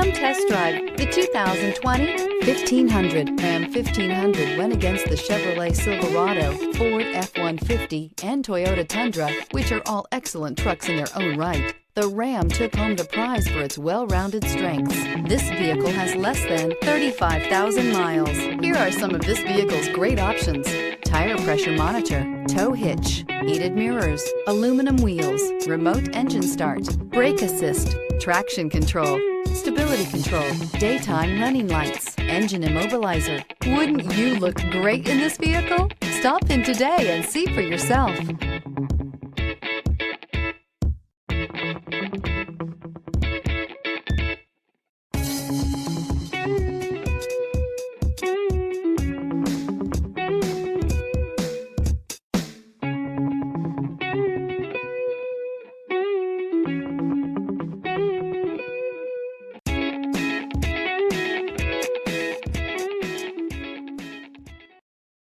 Come test drive the 2020 1500. Ram 1500 went against the Chevrolet Silverado, Ford F-150, and Toyota Tundra, which are all excellent trucks in their own right. The Ram took home the prize for its well-rounded strengths. This vehicle has less than 35,000 miles. Here are some of this vehicle's great options: tire pressure monitor, tow hitch, heated mirrors, aluminum wheels, remote engine start, brake assist, traction control, stability control, daytime running lights, engine immobilizer. Wouldn't you look great in this vehicle? Stop in today and see for yourself.